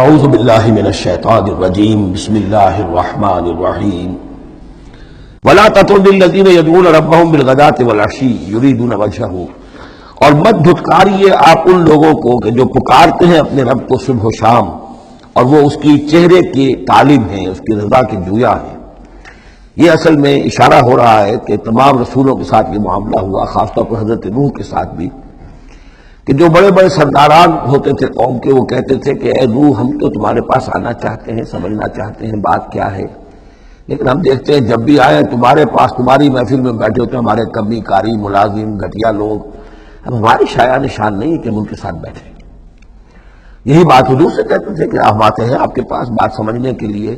اعوذ باللہ من الشیطان الرجیم بسم اللہ الرحمن الرحیم ولا تطرد الذین یدعون ربهم بالغداة والعشی یریدون وجہہ، اور مت دھتکاریے آپ ان لوگوں کو کہ جو پکارتے ہیں اپنے رب کو صبح و شام اور وہ اس کی چہرے کے طالب ہیں، اس کی رضا کے جویا ہیں۔ یہ اصل میں اشارہ ہو رہا ہے کہ تمام رسولوں کے ساتھ یہ معاملہ ہوا، خاص طور پر حضرت نوح کے ساتھ بھی، کہ جو بڑے بڑے سرداران ہوتے تھے قوم کے، وہ کہتے تھے کہ اے نوح، ہم تو تمہارے پاس آنا چاہتے ہیں، سمجھنا چاہتے ہیں بات کیا ہے، لیکن ہم دیکھتے ہیں جب بھی آئے تمہارے پاس، تمہاری محفل میں بیٹھے ہوتے ہیں ہمارے کمی کاری ملازم گھٹیا لوگ، اب ہماری شایع نشان نہیں کہ ہم ان کے ساتھ بیٹھے۔ یہی بات حضور سے کہتے تھے کہ ہم آتے ہیں آپ کے پاس بات سمجھنے کے لیے،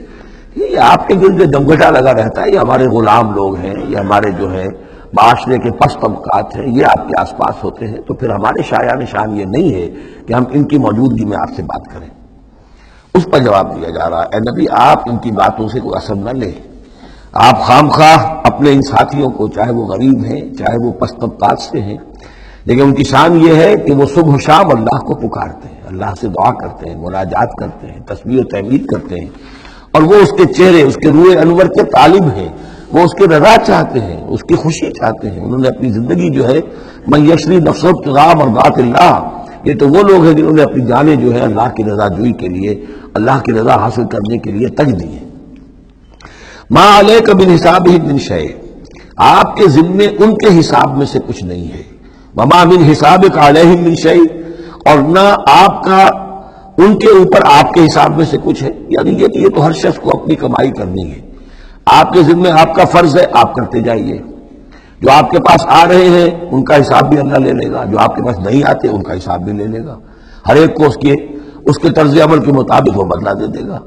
یہ آپ کے دل جو دمگٹا لگا رہتا ہے، یہ ہمارے غلام لوگ ہیں، یہ ہمارے جو ہے معاشرے کے پست طبقات ہیں، یہ آپ کے آس پاس ہوتے ہیں، تو پھر ہمارے شایع نشان یہ نہیں ہے کہ ہم ان کی موجودگی میں آپ سے بات کریں۔ اس پر جواب دیا جا رہا ہے، اے نبی آپ ان کی باتوں سے کوئی اثر نہ لیں، آپ خام خواہ اپنے ان ساتھیوں کو، چاہے وہ غریب ہیں چاہے وہ پست طبقات سے ہیں، لیکن ان کی شان یہ ہے کہ وہ صبح و شام اللہ کو پکارتے ہیں، اللہ سے دعا کرتے ہیں، مناجات کرتے ہیں، تسبیح و تحمید کرتے ہیں، اور وہ اس کے چہرے، اس کے روح انور کے طالب ہیں، وہ اس کی رضا چاہتے ہیں، اس کی خوشی چاہتے ہیں۔ انہوں نے اپنی زندگی جو ہے من یشری نفسہ ابتغاء مرضات اللہ، یہ تو وہ لوگ ہیں جنہوں نے اپنی جانیں جو ہے اللہ کی رضا جوئی کے لیے، اللہ کی رضا حاصل کرنے کے لیے تج دی ہیں۔ ما علیک من حسابہ من شیء، آپ کے ذمے ان کے حساب میں سے کچھ نہیں ہے، وما من حسابک علیہم من شیء، اور نہ آپ کا ان کے اوپر آپ کے حساب میں سے کچھ ہے، یعنی یہ تو ہر شخص کو اپنی کمائی کرنی ہے، آپ کے ذمے آپ کا فرض ہے، آپ کرتے جائیے، جو آپ کے پاس آ رہے ہیں ان کا حساب بھی اللہ لے لے گا، جو آپ کے پاس نہیں آتے ان کا حساب بھی لے لے گا، ہر ایک کو اس کے طرز عمل کے مطابق وہ بدلہ دے دے گا۔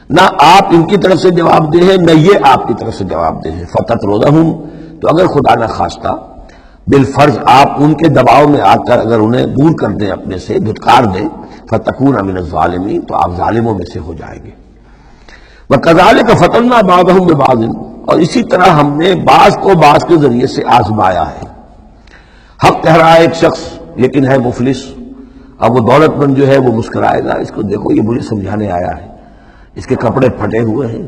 نہ آپ ان کی طرف سے جواب دہ ہیں، نہ یہ آپ کی طرف سے جواب دہ ہیں۔ فَتَطْرُدَهُمْ، تو اگر خدا نہ خواستہ بالفرض آپ ان کے دباؤ میں آ کر اگر انہیں دور کر دیں، اپنے سے دھتکار دیں، فَتَكُونَ مِنَ الظَّالِمِينَ، تو آپ ظالموں میں سے ہو جائیں گے۔ وَكَذَلِكَ فَتَنَّا بَعْضَهُمْ بِبَعْضٍ، اور اسی طرح ہم نے بعض کو بعض کے ذریعے سے آزمایا ہے۔ حق کہہ رہا ہے ایک شخص لیکن ہے مفلس، اب وہ دولت مند جو ہے وہ مسکرائے گا، اس کو دیکھو یہ مجھے سمجھانے آیا ہے، اس کے کپڑے پھٹے ہوئے ہیں،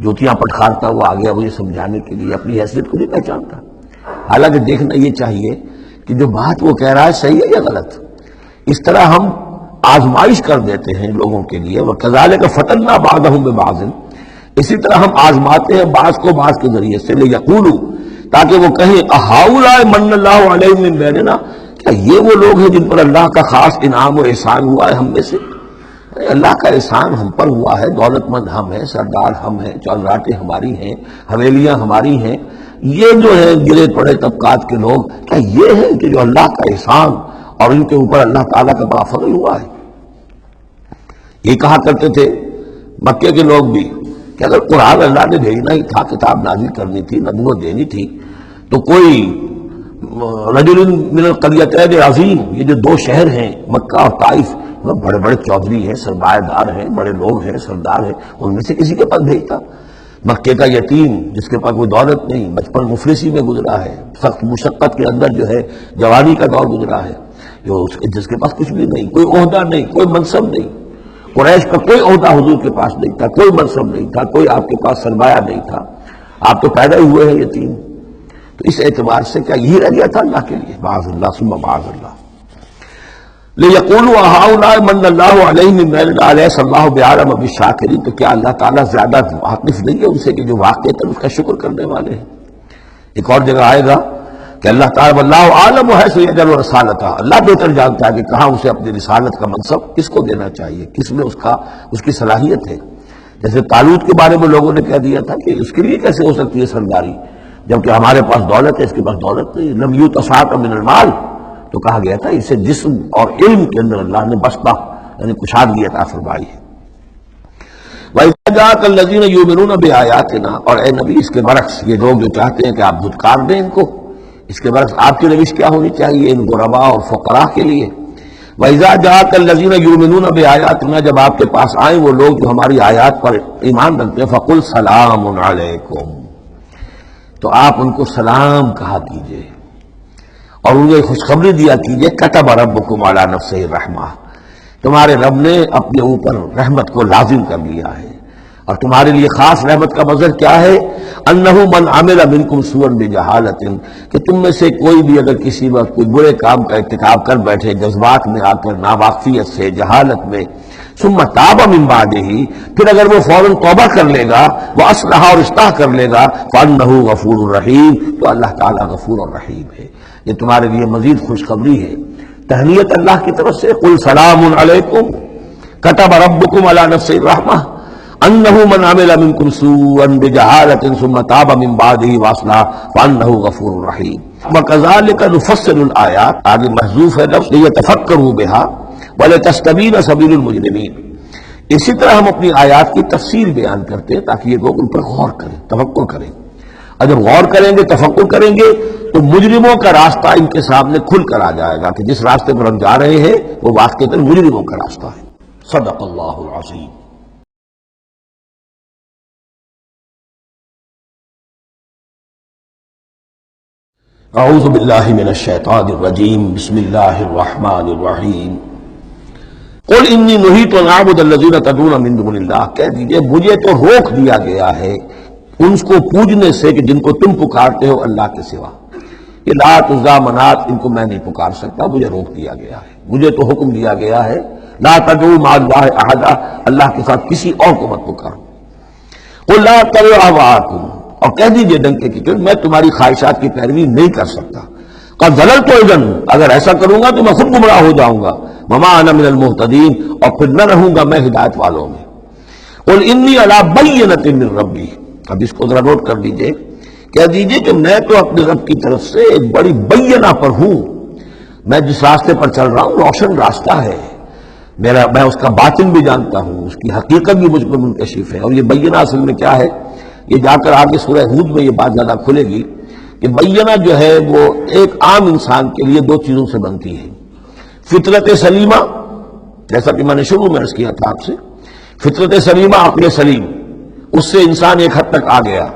جوتیاں پٹخارتا ہوا آ گیا مجھے سمجھانے کے لیے، اپنی حیثیت کو نہیں پہچانتا۔ حالانکہ دیکھنا یہ چاہیے کہ جو بات وہ کہہ رہا ہے صحیح ہے یا غلط۔ اس طرح ہم آزمائش کر دیتے ہیں لوگوں کے لیے، وَكَذَلِكَ فَتَنَّا بَعْضَهُمْ بِبَعْضٍ، اسی طرح ہم آزماتے ہیں بعض کو بعض کے ذریعے سے، لِيَقُولُوا، تاکہ وہ کہیں أَهَٰؤُلَاءِ مَنَّ اللَّهُ عَلَيْهِم مِّن بَيْنِنَا، کیا یہ وہ لوگ ہیں جن پر اللہ کا خاص انعام و احسان ہوا ہے ہم میں سے؟ اللہ کا احسان ہم پر ہوا ہے، دولت مند ہم ہیں، سردار ہم ہیں، چودراٹیں ہماری ہیں، حویلیاں ہماری ہیں، یہ جو ہے گرے پڑے طبقات کے لوگ، کیا یہ ہے کہ جو اللہ کا احسان اور ان کے اوپر اللہ تعالیٰ کا بڑا فضل ہوا ہے؟ یہ کہا کرتے تھے مکے کے لوگ بھی کہ اگر قرآن اللہ نے بھیجنا ہی تھا، کتاب نازل کرنی تھی، نبوت دینی تھی، تو کوئی رجل من القریتین عظیم، یہ جو دو شہر ہیں مکہ اور طائف، بڑے بڑے چودھری ہیں، سرمایہ دار ہیں، بڑے لوگ ہیں، سردار ہیں، ان میں سے کسی کے پاس بھیجتا۔ مکے کا یتیم جس کے پاس کوئی دولت نہیں، بچپن مفلسی میں گزرا ہے، سخت مشقت کے اندر جو ہے جوانی کا دور گزرا ہے، جس کے پاس کچھ بھی نہیں، کوئی عہدہ نہیں، کوئی منصب نہیں، قریش کا کوئی عہدہ حضور کے پاس نہیں تھا، کوئی منصب نہیں تھا، کوئی آپ کے پاس سرمایہ نہیں تھا، آپ تو پیدا ہی ہوئے ہیں یتیم، تو اس اعتبار سے کیا یہی رہ گیا تھا اللہ کے لیے؟ معاذ اللہ ثم معاذ اللہ۔ لِيَقُولُوا أَهَٰؤُلَاءِ مَنَّ اللَّهُ عَلَيْهِم مِّن بَيْنِنَا أَلَيْسَ اللَّهُ بِأَعْلَمَ بِالشَّاكِرِينَ، تو کیا اللہ تعالیٰ زیادہ واقف نہیں ہے ان سے کہ جو واقعتاً اس کا شکر کرنے والے ہیں؟ ایک اور جگہ آئے گا کہ اللہ تعالیٰ وَاللَّهُ أَعْلَمُ حَيْثُ يَجْعَلُ رِسَالَتَهُ، اللہ بہتر جانتا ہے کہ کہاں اسے اپنی رسالت کا منصب کس کو دینا چاہیے، کس میں اس کی صلاحیت ہے۔ جیسے طالوت کے بارے میں لوگوں نے کہہ دیا تھا کہ اس کے لیے کیسے ہو سکتی ہے سرداری، جبکہ ہمارے پاس دولت ہے، اس کے پاس دولت نہیں، لم یؤت سعۃ من المال، تو کہا گیا تھا اسے جسم اور علم کے اندر اللہ نے بسطہ یعنی کشادگی عطا فرمائی ہے۔ وَإِذَا جَاءَكَ الَّذِينَ يُؤْمِنُونَ بِآيَاتِنَا، اور اے نبی اس کے برعکس یہ لوگ جو چاہتے ہیں کہ آپ دھتکار دیں ان کو، اس کے برعکس آپ کی روش کیا ہونی چاہیے ان غرباء اور فقراء کے لیے؟ وَإِذَا جَاءَكَ الَّذِينَ يُؤْمِنُونَ بِآيَاتِنَا، جب آپ کے پاس آئیں وہ لوگ جو ہماری آیات پر ایمان رکھتے ہیں، فَقُلْ سَلَامٌ عَلَيْكُمْ، تو آپ ان کو سلام کہا کیجئے اور انہیں خوشخبری دیا کیجئے، کتب ربکم علی نفسہ الرحمہ، تمہارے رب نے اپنے اوپر رحمت کو لازم کر لیا ہے، اور تمہارے لیے خاص رحمت کا مظہر کیا ہے؟ انہ من عمل منکم سوءا بجہالۃ، کہ تم میں سے کوئی بھی اگر کسی وقت کوئی برے کام کا ارتکاب کر بیٹھے، جذبات میں آ کر، ناواقفیت سے، جہالت میں، ثم تاب من بعدہ، پھر اگر وہ فوراً توبہ کر لے گا، وہ اصلح اور اصلاح کر لے گا، فانہ غفور الرحیم، تو اللہ تعالیٰ غفور الرحیم ہے۔ یہ تمہارے لیے مزید خوشخبری ہے، تہنیت اللہ کی طرف سے، قل سلام علیکم کتب ربکم علی نفسہ الرحمہ انہ من عمل منکم سوءا بجہالۃ ثم تاب من بعدہ واصلح فانہ غفور رحیم۔ وکذالک نفصل الآیات، آگے محذوف ہے لفظ لیتفکروا بہا ولتستبین سبیل المجرمین، اسی طرح ہم اپنی آیات کی تفسیر بیان کرتے ہیں تاکہ یہ لوگ ان پر غور کریں، تفکر کریں، اور جب غور کریں گے، تفکر کریں گے، تو مجرموں کا راستہ ان کے سامنے کھل کر آ جائے گا کہ جس راستے پر ہم جا رہے ہیں وہ واقعتاً مجرموں کا راستہ ہے۔ صدق اللہ العظیم۔ اعوذ باللہ من الشیطان الرجیم، بسم اللہ الرحمن الرحیم۔ قل انی نہیت ان اعبد الذین تدعون من دون اللہ، کہہ دیجئے مجھے تو روک دیا گیا ہے ان کو پوجنے سے کہ جن کو تم پکارتے ہو اللہ کے سوا۔ یہ لات عزیٰ منات، ان کو میں نہیں پکار سکتا، مجھے روک دیا گیا ہے، مجھے تو حکم دیا گیا ہے لا تدعوا مع اللہ احدا، اللہ کے ساتھ کسی اور کو مت پکارو۔ قل لا اتبع اہواءکم، اور کہہ دیجئے ڈنکے کی چوٹ میں تمہاری خواہشات کی پیروی نہیں کر سکتا۔ قد ضللت اذا، اگر ایسا کروں گا تو میں خود گمراہ ہو جاؤں گا۔ وما انا من المہتدین، اور پھر نہ رہوں گا میں ہدایت والوں میں۔ قل انی علی بینۃ من ربی، اب اس کو ذرا نوٹ کر لیجئے، کہہ دیجئے کہ میں تو اپنے رب کی طرف سے ایک بڑی بینہ پر ہوں، میں جس راستے پر چل رہا ہوں روشن راستہ ہے، میں اس کا باطن بھی جانتا ہوں، اس کی حقیقت بھی مجھ پر منکشف ہے۔ اور یہ بینہ اصل میں کیا ہے، یہ جا کر آگے سورہ ہود میں یہ بات زیادہ کھلے گی کہ بینہ جو ہے وہ ایک عام انسان کے لیے دو چیزوں سے بنتی ہے، فطرت سلیمہ، جیسا کہ میں نے شروع میں عرض کیا تھا آپ سے، فطرت سلیمہ، عقل سلیم، اس سے انسان ایک حد تک آ گیا،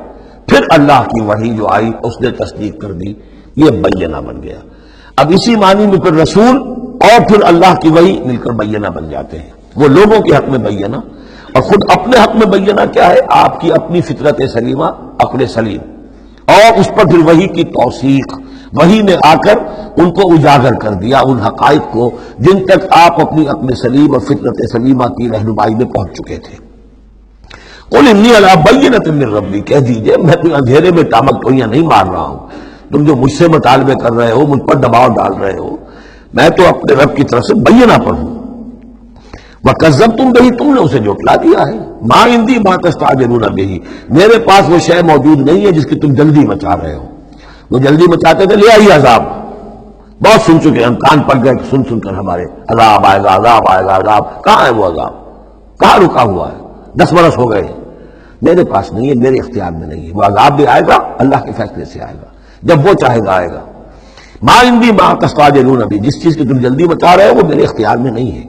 پھر اللہ کی وحی جو آئی اس نے تصدیق کر دی، یہ بینہ بن گیا۔ اب اسی معنی میں پھر رسول اور پھر اللہ کی وحی مل کر بینہ بن جاتے ہیں، وہ لوگوں کے حق میں بینہ، اور خود اپنے حق میں بینہ کیا ہے، آپ کی اپنی فطرت سلیمہ، عقل سلیم، اور اس پر پھر وحی کی توثیق، وحی نے آ کر ان کو اجاگر کر دیا، ان حقائق کو جن تک آپ اپنی عقل سلیم اور فطرت سلیمہ کی رہنمائی میں پہنچ چکے تھے۔ قل انی علی بینۃ من ربی، کہہ دیجئے میں تو اندھیرے میں ٹامک ٹوئیاں نہیں مار رہا ہوں، تم جو مجھ سے مطالبے کر رہے ہو، مجھ پر دباؤ ڈال رہے ہو، میں تو اپنے رب کی طرف سے بینہ پر ہوں۔ وَكَذَّبْتُمْ بِهِ، تم نے اسے جھٹلا دیا ہے۔ مَا عِندِي مَا تَسْتَعْجِلُونَ بِهِ، میرے پاس وہ شے موجود نہیں ہے جس کی تم جلدی مچا رہے ہو۔ وہ جلدی مچاتے تھے، لے آئیے عذاب، بہت سن چکے ہم، کان پڑ گئے سن سن کر ہمارے، عذاب آئے گا، عذاب آئے گا، عذاب کہاں ہے؟ وہ عذاب کہاں رکا ہوا ہے؟ 10 برس ہو گئے، میرے پاس نہیں ہے، میرے اختیار میں نہیں ہے۔ وہ عذاب بھی آئے گا، اللہ کے فیصلے سے آئے گا، جب وہ چاہے گا آئے گا۔ مَا عِندِي مَا تَسْتَعْجِلُونَ بِهِ، جس چیز کی تم جلدی مچا رہے ہو وہ میرے اختیار میں نہیں ہے۔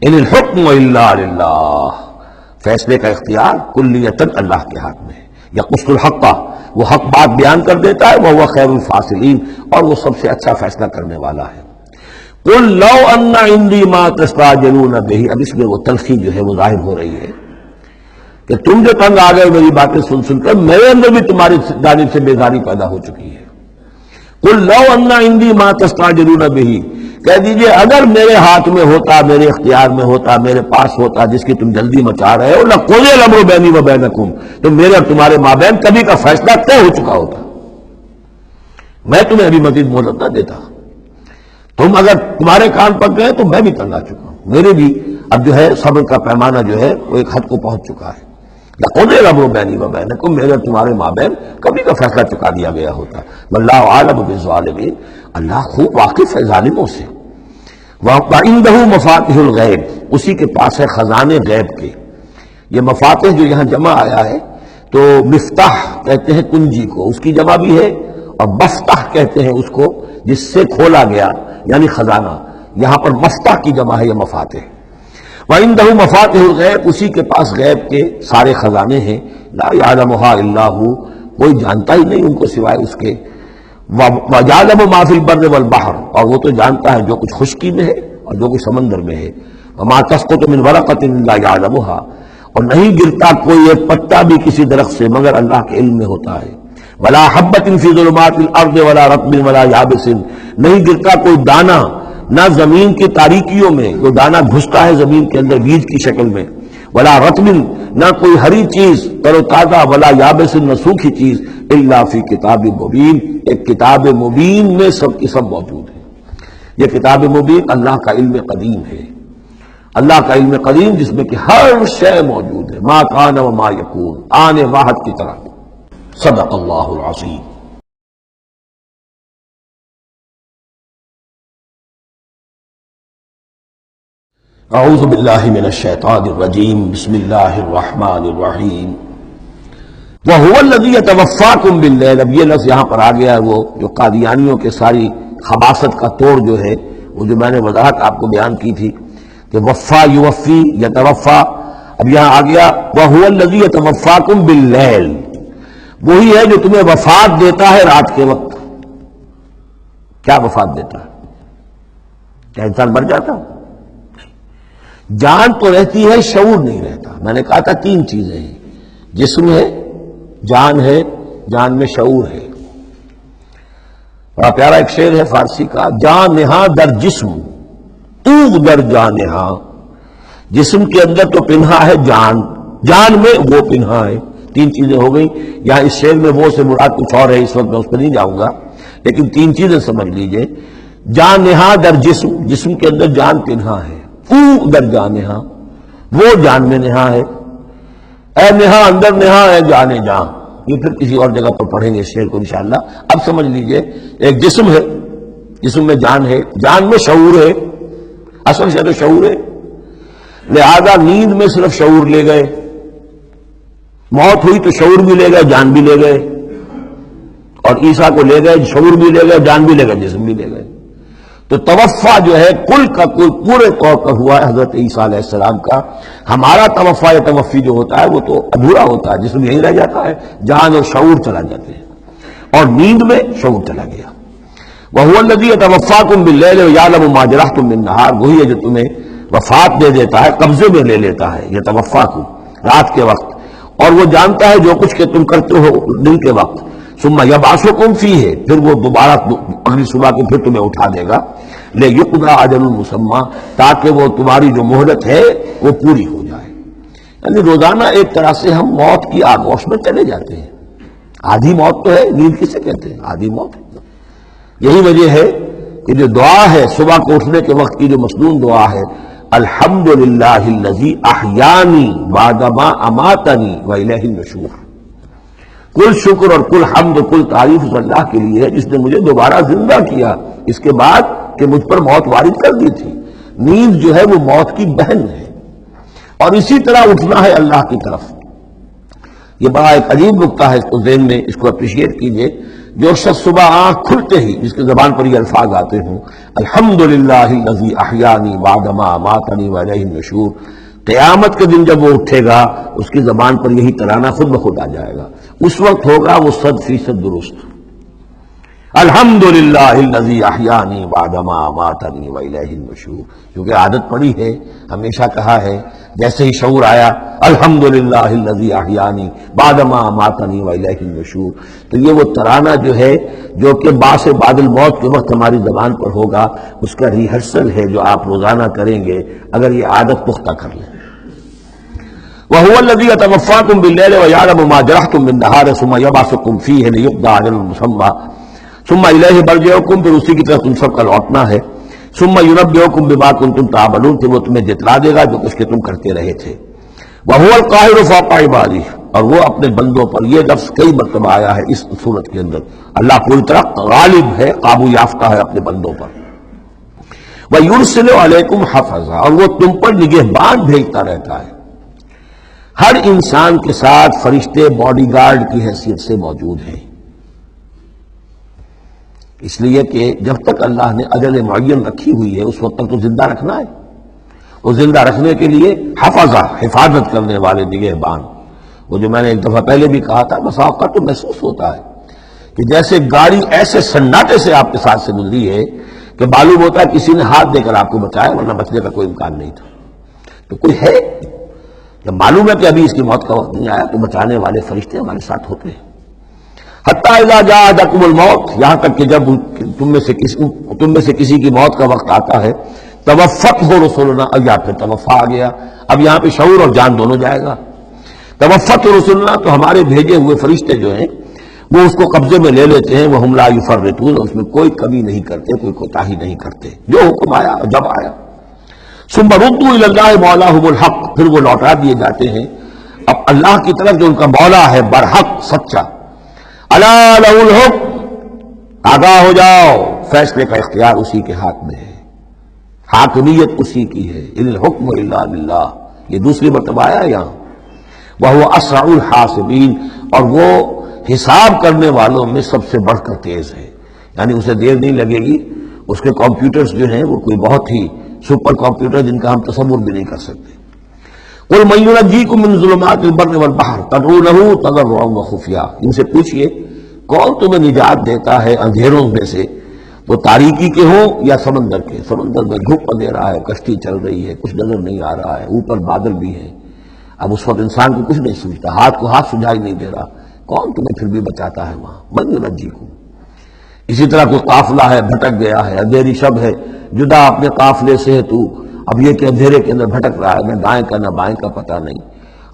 ان الحکم الا للہ، فیصلے کا اختیار کلیتاً اللہ کے ہاتھ میں ہے۔ یقص الحق، وہ حق بات بیان کر دیتا ہے، وہ خیر الفاصلین، اور وہ سب سے اچھا فیصلہ کرنے والا ہے۔ قل لو ان عندی ما تستعجلون به، اب اس میں وہ تلخی جو ہے وہ ظاہر ہو رہی ہے کہ تم جو تنگ آ گئے میری باتیں سن سن کر، میرے اندر بھی تمہاری جانب سے بیزاری پیدا ہو چکی ہے۔ قل لو ان عندی ما تستعجلون به، کہہ دیجئے اگر میرے ہاتھ میں ہوتا، میرے اختیار میں ہوتا، میرے پاس ہوتا جس کی تم جلدی مچا رہے ہو، لَقُضِیَ الْأَمْرُ بَيْنِي وَبَيْنَكُمْ، تو میرے اور تمہارے مابین کبھی کا فیصلہ طے ہو چکا ہوتا، میں تمہیں ابھی مزید مہلت نہ دیتا۔ تم اگر تمہارے کان پک گئے تو میں بھی تنگ آ چکا ہوں، میرے بھی اب جو ہے صبر کا پیمانہ جو ہے وہ ایک حد کو پہنچ چکا ہے۔ لَقُضِیَ الْأَمْرُ بَيْنِي وَبَيْنَكُمْ، میرے اور تمہارے مابین کبھی کا فیصلہ چکا دیا گیا ہوتا۔ وَاللَّهُ أَعْلَمُ بِالظَّالِمِينَ، اللہ خوب واقف ہے ظالموں سے۔ وَعِندَهُ مَفَاتِحُ الْغَیْبِ، اسی کے پاس ہے خزانے غیب کے۔ یہ مفاتح جو یہاں جمع آیا ہے تو مفتاح کہتے ہیں کنجی کو، اس کی جمع بھی ہے، اور مفتاح کہتے ہیں اس کو جس سے کھولا گیا، یعنی خزانہ۔ یہاں پر مفتاح کی جمع ہے، یہ مفاتح۔ وَعِندَهُ مَفَاتِحُ الْغَیْبِ، اسی کے پاس غیب کے سارے خزانے ہیں۔ لَا يَعْلَمُهَا إِلَّا هُوَ، کوئی جانتا ہی نہیں ان کو سوائے اس کے۔ وَيَعْلَمُ مَا فِي الْبَرِّ وَالْبَحْرِ، اور وہ تو جانتا ہے جو کچھ خشکی میں ہے اور جو کچھ سمندر میں ہے۔ وما تسقط من ورقۃ الا یعلمها، اور نہیں گرتا کوئی ایک پتا بھی کسی درخت سے مگر اللہ کے علم میں ہوتا ہے، ولا حبۃ فی ظلمات الارض ولا رطب ولا یابس، نہیں گرتا کوئی دانہ نہ زمین کی تاریکیوں میں، جو دانہ گھستا ہے زمین کے اندر بیج کی شکل میں، ولا رطب، نہ کوئی ہری چیز تر و تازہ، ولا یابس، نہ سوکھی چیز، الا فی کتاب مبین، ایک کتاب مبین میں سب کی سب موجود ہے۔ یہ کتاب مبین اللہ کا علم قدیم ہے، اللہ کا علم قدیم جس میں کہ ہر شے موجود ہے، ما کان و ما یکون، آنے واحد کی طرح۔ صدق اللہ العظیم۔ اعوذ باللہ من الشیطان الرجیم، بسم اللہ الرحمن الرحیم۔ وَهُوَ الَّذِي يَتَوَفَّاكُم بِاللَّيْلِ، اب یہ لفظ یہاں پر آ گیا ہے، وہ جو قادیانیوں کے ساری خباثت کا توڑ جو ہے، وہ جو میں نے وضاحت آپ کو بیان کی تھی کہ وفا یوفی یتوفا، اب یہاں آ گیا وَهُوَ الَّذِي يَتَوَفَّاكُم بِاللَّيْلِ، وہی ہے جو تمہیں وفات دیتا ہے رات کے وقت۔ کیا وفات دیتا ہے؟ کیا انسان مر جاتا ہے؟ جان تو رہتی ہے، شعور نہیں رہتا۔ میں نے کہا تھا تین چیزیں ہیں، جسم ہے، جان ہے، جان میں شعور ہے۔ بڑا پیارا ایک شعر ہے فارسی کا، جان نہاں در جسم اوغ در جان نہاں، جسم کے اندر تو پنہا ہے جان، جان میں وہ پنہا ہے۔ تین چیزیں ہو گئی یہاں اس شعر میں، وہ سے مراد کچھ اور ہے، اس وقت میں اس پہ نہیں جاؤں گا، لیکن تین چیزیں سمجھ لیجئے۔ جان نہاں در جسم، جسم کے اندر جان پنہا ہے، اوغ در جان نہاں، وہ جان میں نہا ہے، اے نہا اندر نہا ہے جانے جان۔ یہ پھر کسی اور جگہ پر پڑھیں گے اس شعر کو انشاءاللہ۔ اب سمجھ لیجئے، ایک جسم ہے، جسم میں جان ہے، جان میں شعور ہے، اصل سے تو شعور ہے، لہذا نیند میں صرف شعور لے گئے، موت ہوئی تو شعور بھی لے گئے، جان بھی لے گئے، اور عیسیٰ کو لے گئے، شعور بھی لے گئے، جان بھی لے گئے، جسم بھی لے گئے۔ تو توفع جو ہے کل کا کل پورے طور پر ہوا ہے حضرت عیسیٰ علیہ السلام کا۔ ہمارا توفع یا توفی جو ہوتا ہے وہ تو ادھورا ہوتا ہے، جسم یہیں رہ جاتا ہے، جان اور شعور چلا جاتے ہیں، اور نیند میں شعور چلا گیا۔ وَهُوَ الَّذِي يَتَوَفَّاكُم بِاللَّيْلِ وَيَعْلَمُ مَا جَرَحْتُم بِالنَّهَارِ، وہی ہے جو تمہیں وفات دے دیتا ہے، قبضے میں لے لیتا ہے، يَتَوَفَّاكُم رات کے وقت، اور وہ جانتا ہے جو کچھ کہ تم کرتے ہو دن کے وقت۔ ثم یبعثکم فیہ، پھر وہ دوبارہ اگلی صبح کو پھر تمہیں اٹھا دے گا، لیقضی اجل مسمى، تاکہ وہ تمہاری جو مہلت ہے وہ پوری ہو جائے۔ یعنی روزانہ ایک طرح سے ہم موت کی آغوش میں چلے جاتے ہیں۔ آدھی موت تو ہے، نیند کسے کہتے ہیں؟ آدھی موت۔ یہی وجہ ہے کہ جو دعا ہے صبح کو اٹھنے کے وقت کی، جو مسنون دعا ہے، الحمدللہ الذی احیانی بعدما اماتنی والیہ النشور، کل شکر اور کل حمد اور کل تعریف اس اللہ کے لیے ہے جس نے مجھے دوبارہ زندہ کیا اس کے بعد کہ مجھ پر موت وارد کر دی تھی۔ نیند جو ہے وہ موت کی بہن ہے، اور اسی طرح اٹھنا ہے اللہ کی طرف۔ یہ بڑا ایک عجیب نکتہ ہے، اس کو ذہن میں اس کو اپریشیٹ کیجئے۔ جو شخص صبح آنکھ کھلتے ہی جس کے زبان پر یہ الفاظ آتے ہوں، الحمدللہ الذی احیانی بعدما اماتنی والیہ النشور، قیامت کے دن جب وہ اٹھے گا اس کی زبان پر یہی ترانہ خود بخود آ جائے گا، اس وقت ہوگا وہ 100% درست۔ الحمدللہ الذی احیانی بعدما اماتنی والیہ النشور، کیونکہ عادت پڑی ہے، ہمیشہ کہا ہے، جیسے ہی شعور آیا الحمدللہ الذی احیانی بعدما اماتنی والیہ النشور، تو یہ وہ ترانہ جو ہے جو کہ باعث بعد الموت کے وقت ہماری زبان پر ہوگا، اس کا ریہرسل ہے جو آپ روزانہ کریں گے اگر یہ عادت پختہ کر لیں۔ وَهُوَ الَّذِي يَتَوَفَّاكُم بِاللَّيْلِ وَيَعْلَمُ مَا جَرَحْتُم بِالنَّهَارِ ثُمَّ يَبْعَثُكُم فِيهِ لِيُقْضَىٰ أَجَلٌ مُّسَمًّى ثُمَّ إِلَيْهِ مَرْجِعُكُم، پھر اسی کی طرف تم سب کا لوٹنا ہے۔ ثُمَّ يُنَبِّئُكُم بِمَا كُنتُمْ تَعْمَلُونَ، پھر وہ تمہیں جتلا دے گا جو کچھ کہ تم کرتے رہے تھے۔ وَهُوَ الْقَاهِرُ فَوْقَ عِبَادِهِ، اور وہ اپنے بندوں پر، یہ لفظ کئی مرتبہ آیا ہے اس صورت کے اندر، اللہ پوری طرح غالب ہے، قابو یافتہ ہے اپنے بندوں پر۔ وَيُرْسِلُ عَلَيْكُمْ حَفَظًا، اور وہ تم پر نگہبان بھیجتا رہتا ہے۔ ہر انسان کے ساتھ فرشتے باڈی گارڈ کی حیثیت سے موجود ہیں، اس لیے کہ جب تک اللہ نے اجل معین رکھی ہوئی ہے اس وقت تک تو زندہ رکھنا ہے، اور زندہ رکھنے کے لیے حفظہ، حفاظت کرنے والے نگہبان۔ وہ جو میں نے ایک دفعہ پہلے بھی کہا تھا، بس اوقات تو محسوس ہوتا ہے کہ جیسے گاڑی ایسے سناٹے سے آپ کے ساتھ سے گزری ہے کہ معلوم ہوتا ہے کسی نے ہاتھ دے کر آپ کو بچایا، ورنہ بچنے کا کوئی امکان نہیں تھا۔ تو کوئی ہے؟ جب معلوم ہے کہ ابھی اس کی موت کا وقت نہیں آیا تو بچانے والے فرشتے ہمارے ساتھ ہوتے ہیں. حتیٰ اذا جاء احدکم الموت، یہاں تک کہ جب تم میں سے کسی کی موت کا وقت آتا ہے، توفته رسلنا، یا پھر توفا آ گیا، اب یہاں پہ شعور اور جان دونوں جائے گا. توفته رسلنا، تو ہمارے بھیجے ہوئے فرشتے جو ہیں وہ اس کو قبضے میں لے لیتے ہیں. وہم لا یفرطون، اس میں کوئی کمی نہیں کرتے، کوئی کوتاہی نہیں کرتے، جو حکم آیا جب آیا. ثم ردوا الی اللہ مولاہم الحق، پھر وہ لوٹا دیے جاتے ہیں اب اللہ کی طرف جو ان کا مولا ہے برحق سچا. الا لہ الحکم، آگاہ ہو جاؤ، فیصلے کا اختیار اسی کے ہاتھ میں ہے، حاکمیت اسی کی ہے. ان الحکم الا للہ، یہ دوسری مرتبہ آیا یہاں. وہو اسرع الحاسبین، اور وہ حساب کرنے والوں میں سب سے بڑھ کر تیز ہے، یعنی اسے دیر نہیں لگے گی. اس کے کمپیوٹرز جو ہیں وہ کوئی بہت ہی سپر کمپیوٹر جن کا ہم تصور بھی نہیں کر سکتے. قل من ینجیکم من ظلمات البر والبحر تدعونہ تضرعا وخفیا، ان سے پوچھئے کون تمہیں نجات دیتا ہے اندھیروں میں سے، وہ تاریکی کے ہوں یا سمندر کے. سمندر میں دھوپ اندھیرا ہے، کشتی چل رہی ہے، کچھ نظر نہیں آ رہا ہے، اوپر بادل بھی ہیں. اب اس وقت انسان کو کچھ نہیں سوچتا، ہاتھ کو ہاتھ سجھائی نہیں دے رہا، کون تمہیں پھر بھی بچاتا ہے وہاں. من ینجیکم. اسی طرح کوئی قافلہ ہے بھٹک گیا ہے، اندھیری شب ہے، جدا اپنے قافلے سے ہے تو، اب یہ کہ اندھیرے کے اندر بھٹک رہا ہے، نہ دائیں کا نہ بائیں کا پتہ نہیں.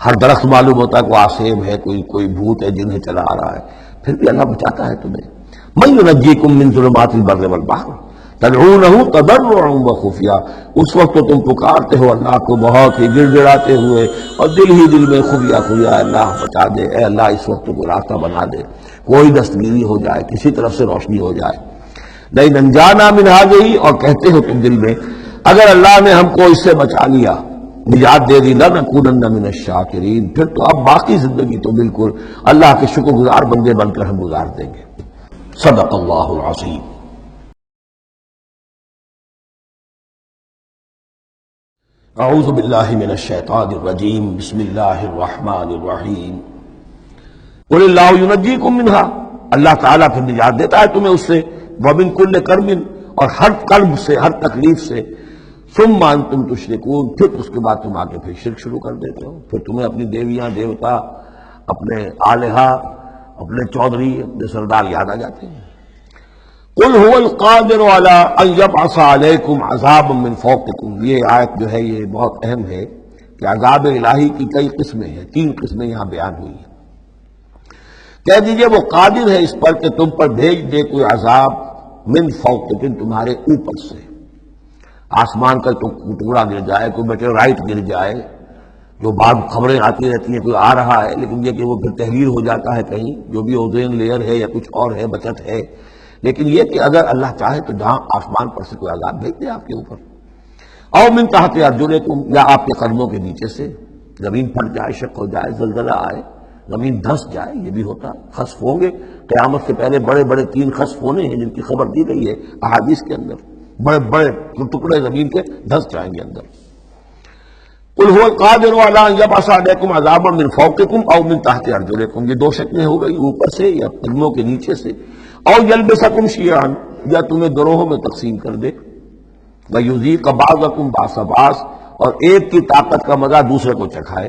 ہر درخت معلوم ہوتا ہے کوئی آسیب ہے، کوئی بھوت ہے جنہیں چلا آ رہا ہے، پھر بھی اللہ بچاتا ہے تمہیں. من ینجیکم من ظلمات البر والبحر تدعونہ تضرعا وخفیا، اس وقت تو تم پکارتے ہو اللہ کو بہت ہی گڑ گڑاتے ہوئے اور دل ہی دل میں خفیہ خفیہ، اللہ بچا دے، اے اللہ اس وقت کو راستہ بنا دے، کوئی دستگیری ہو جائے، کسی طرف سے روشنی ہو جائے. نہیں انجانا من ہذہ، اور کہتے ہو تم دل میں اگر اللہ نے ہم کو اس سے بچا لیا، نجات دے دی، لنکونن من الشاکرین، پھر تو اب باقی زندگی تو بالکل اللہ کے شکر گزار بندے بن کر ہم گزار دیں گے. صدق اللہ العظیم. اعوذ باللہ من الشیطان الرجیم، بسم اللہ الرحمن الرحیم. قل اللہ ینجیکم منہا، اللہ تعالیٰ پھر نجات دیتا ہے تمہیں اس سے. ومن کل کرب، اور ہر کرب سے، ہر تکلیف سے. ثم انتم تشرکون، پھر اس کے بعد تم آگے پھر شرک شروع کر دیتے ہو، پھر تمہیں اپنی دیویاں دیوتا، اپنے آلہہ، اپنے چودھری، اپنے سردار یاد آ جاتے ہیں. قل هو القادر على ان يبعث عليكم عذابا من فوقكم، یہ آیت جو ہے یہ بہت اہم ہے کہ عذاب الہی کی کئی قسمیں ہیں، 3 قسمیں یہاں بیان ہوئی ہیں. کہہ دیجئے وہ قادر ہے اس پر کہ تم پر بھیج دے کوئی عذاب من فوقکم، تمہارے اوپر سے، آسمان کا ٹکڑا گر جائے، کوئی میٹیورائٹ گر جائے، جو بعض خبریں آتی رہتی ہیں کوئی آ رہا ہے لیکن یہ کہ وہ پھر تحریر ہو جاتا ہے کہیں، جو بھی اوزون لیئر ہے یا کچھ اور ہے، بچت ہے. لیکن یہ کہ اگر اللہ چاہے تو جہاں آسمان پر سے کوئی عذاب بھیج دے آپ کے اوپر. او من تحت ارجلکم، یا آپ کے قدموں کے نیچے سے زمین پھٹ جائے، شق ہو جائے، زلزلہ آئے، زمین دھنس جائے، یہ بھی ہوتا. خسف ہوں گے، قیامت سے پہلے بڑے بڑے 3 خسف ہونے ہیں جن کی خبر دی گئی ہے احادیث کے اندر، بڑے بڑے ٹکڑے زمین کے دھنس جائیں گے اندر. قل هو القادر على ان يبعث عليكم عذابا من فوقكم او من تحت ارجلكم، یہ 2 شکلیں ہو گئی، اوپر سے یا قدموں کے نیچے سے. او يلبسكم شيعا، یا تمہیں گروہوں میں تقسیم کر دے. ويذيق بعضكم بعض بعض، اور ایک کی طاقت کا مزہ دوسرے کو چکھائے.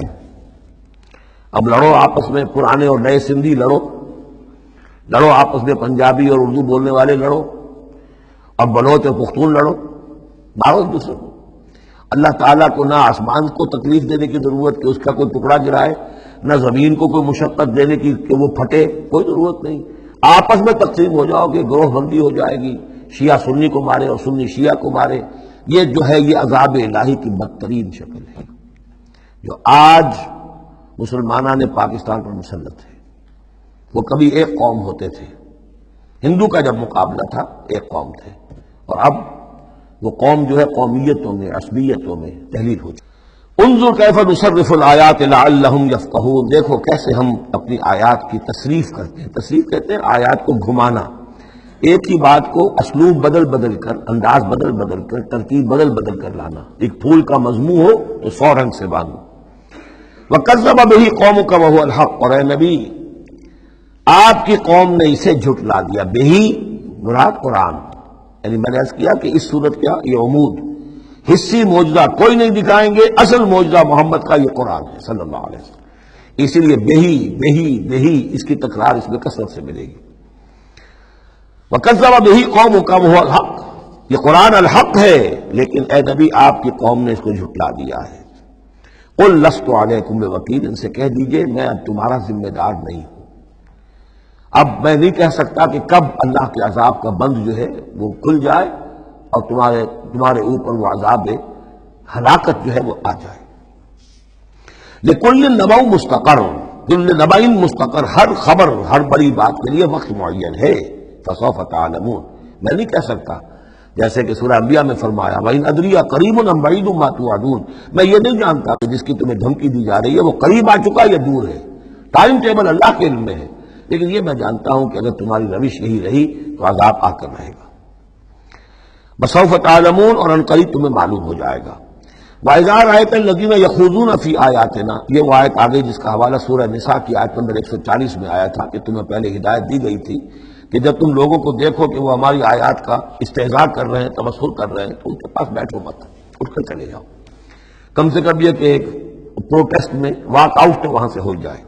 اب لڑو آپس میں، پرانے اور نئے سندھی لڑو آپس میں، پنجابی اور اردو بولنے والے لڑو، اب بلوچ اور پختون لڑو، مارو ایک دوسرے کو. اللہ تعالیٰ کو نہ آسمان کو تکلیف دینے کی ضرورت کہ اس کا کوئی ٹکڑا گرائے، نہ زمین کو کوئی مشقت دینے کی کہ وہ پھٹے، کوئی ضرورت نہیں. آپس میں تقسیم ہو جاؤ کہ گروہ بندی ہو جائے گی، شیعہ سنی کو مارے اور سنی شیعہ کو مارے. یہ جو ہے یہ عذاب الہی کی بدترین شکل ہے جو آج مسلمانان پاکستان پر مسلط ہے. وہ کبھی ایک قوم ہوتے تھے، ہندو کا جب مقابلہ تھا ایک قوم تھے، اور اب وہ قوم جو ہے قومیتوں میں، عصبیتوں میں تحلیل ہو چکی. انظر کیف نصرف الآیات لعلہم یفقہون، دیکھو کیسے ہم اپنی آیات کی تصریف کرتے ہیں. تصریف کہتے ہیں آیات کو گھمانا، ایک ہی بات کو اسلوب بدل بدل کر، انداز بدل بدل کر، ترتیب بدل بدل کر لانا. ایک پھول کا مضمون ہو تو 100 رنگ سے باندھو. وَكَذَّبَ بِهِ قَوْمُكَ وَهُوَ الْحَقُّ، اور اے نبی آپ کی قوم نے اسے جھٹلا دیا. بہی مراد قرآن، یعنی میں نے عرض کیا کہ اس صورت کیا یہ عمود حصی معجزہ کوئی نہیں دکھائیں گے، اصل معجزہ محمد کا یہ قرآن ہے صلی اللہ علیہ وسلم۔ اسی لیے بہی بہی بہی اس کی تکرار اس میں کثرت سے ملے گی۔ وَكَذَّبَ بِهِ قَوْمُكَ وَهُوَ الْحَقُّ، یہ قرآن الحق ہے لیکن اے نبی آپ کی قوم نے اس کو جھٹلا دیا ہے۔ قُلْ لَسْتُ عَلَيْكُمْ بِوَكِيلٍ، ان سے کہہ دیجئے میں اب تمہارا ذمہ دار نہیں ہوں۔ اب میں نہیں کہہ سکتا کہ کب اللہ کے عذاب کا بند جو ہے وہ کھل جائے اور تمہارے اوپر وہ عذاب ہلاکت جو ہے وہ آ جائے۔ لِكُلِّ نَبَوْ مُسْتَقَرٌ، كُلِّ نَبَإٍ مُسْتَقَرٌ، ہر خبر ہر بڑی بات کے لیے وقت معین ہے۔ فَسَوْفَ تَعْلَمُونَ، میں نہیں کہہ سکتا، جیسے کہ سورہ انبیاء میں فرمایا وَإِنْ أَدْرِيَ قَرِيبٌ أَمْ بَعِيدٌ مَا تُوعَدُونَ، میں یہ نہیں جانتا کہ جس کی تمہیں دھمکی دی جا رہی ہے وہ قریب آ چکا یا دور ہے، ٹائم ٹیبل اللہ کے علم میں ہے، لیکن یہ میں جانتا ہوں کہ اگر تمہاری روش یہی رہی تو عذاب آ کر رہے گا۔ بسوف تعلمون، اور عنقریب تمہیں معلوم ہو جائے گا۔ وَإِذَا رَأَيْتَ الَّذِينَ يَخُوضُونَ فِي آيَاتِنَا، یہ وہ آیت آگئی جس کا حوالہ سورہ نساء کی آیت نمبر 140 میں آیا تھا کہ تمہیں پہلے ہدایت دی گئی تھی کہ جب تم لوگوں کو دیکھو کہ وہ ہماری آیات کا استہزاء کر رہے ہیں، تمسخر کر رہے ہیں، تو ان کے پاس بیٹھو مت، اٹھ کر چلے جاؤ، کم سے کم یہ کہ ایک پروٹیسٹ میں واک آؤٹ وہاں سے ہو جائے۔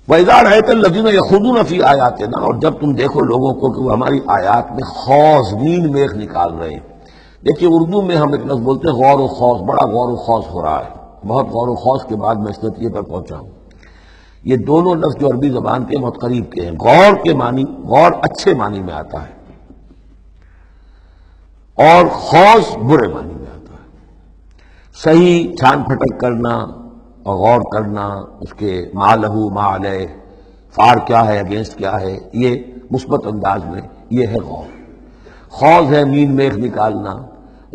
وَإِذَا رَأَيْتَ الَّذِينَ يَخُوضُونَ فِي آيَاتِنَا، اور جب تم دیکھو لوگوں کو کہ وہ ہماری آیات میں خوض نیل میخ نکال رہے ہیں۔ دیکھیے اردو میں ہم ایک لفظ بولتے ہیں غور و خوض، بڑا غور و خوض ہو رہا ہے، بہت غور و خوض کے بعد میں اس نتیجے پر پہنچا ہوں۔ یہ دونوں لفظ جو عربی زبان کے بہت قریب کے ہیں، غور کے معنی، غور اچھے معنی میں آتا ہے اور خوض برے معنی میں آتا ہے۔ صحیح چھان پھٹک کرنا اور غور کرنا، اس کے ما لہو ما علیہ، فار کیا ہے اگینسٹ کیا ہے، یہ مثبت انداز میں یہ ہے غور۔ خوض ہے نیل میخ نکالنا،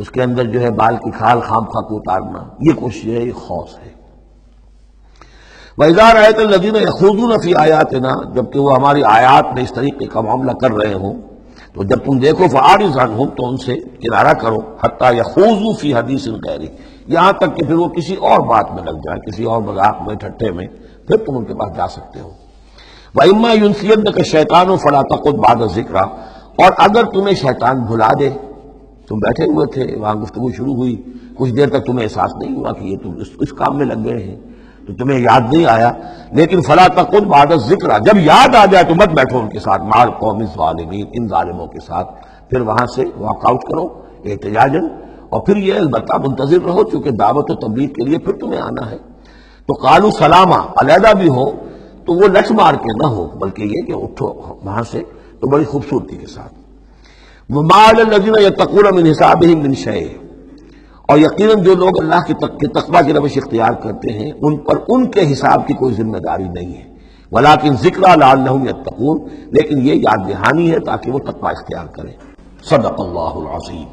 اس کے اندر جو ہے بال کی کھال خام خواہ کو اتارنا، یہ کوشش ہے، یہ خوض ہے۔ وَإِذَا رَأَيْتَ الَّذِينَ يَخُوضُونَ فِي آيَاتِنَا، جبکہ وہ ہماری آیات میں اس طریقے کا معاملہ کر رہے ہوں تو جب تم دیکھو فَأَعْرِضْ عَنْهُمْ، تو ان سے کنارہ کرو، حَتَّى يَخُوضُوا فِي حَدِيثٍ غَيْرِهِ، یہاں تک کہ پھر وہ کسی اور بات میں لگ جائے، کسی اور مذاق میں، ٹھٹے میں، پھر تم ان کے پاس جا سکتے ہو۔ وَإِمَّا يُنْسِيَنَّكَ الشَّيْطَانُ فَلَا تَقْعُدْ بَعْدَ الذِّكْرَىٰ، اور اگر تمہیں شیطان بھلا دے، تم بیٹھے ہوئے تھے وہاں گفتگو شروع ہوئی، کچھ دیر تک تمہیں احساس نہیں ہوا کہ یہ تم اس کام میں لگ گئے ہیں، تو تمہیں یاد نہیں آیا، لیکن فلا تقعد بعد الذکر، جب یاد آ جائے تو مت بیٹھو ان کے ساتھ، مع القوم الظالمین، ان ظالموں کے ساتھ، پھر وہاں سے واک آؤٹ کرو احتجاجاً، اور پھر یہ البتہ منتظر رہو چونکہ دعوت و تبلیغ کے لیے پھر تمہیں آنا ہے۔ تو قالوا سلامہ، علیحدہ بھی ہو تو وہ لٹ مار کے نہ ہو، بلکہ یہ کہ اٹھو وہاں سے تو بڑی خوبصورتی کے ساتھ۔ وما علی الذین یتقون من حسابہم من شیء، اور یقیناً جو لوگ اللہ کی تقویٰ کی روش اختیار کرتے ہیں ان پر ان کے حساب کی کوئی ذمہ داری نہیں ہے، ولیکن ذکریٰ لعلہم یتقون، لیکن یہ یاد دہانی ہے تاکہ وہ تقویٰ اختیار کریں۔ صدق اللہ العظیم۔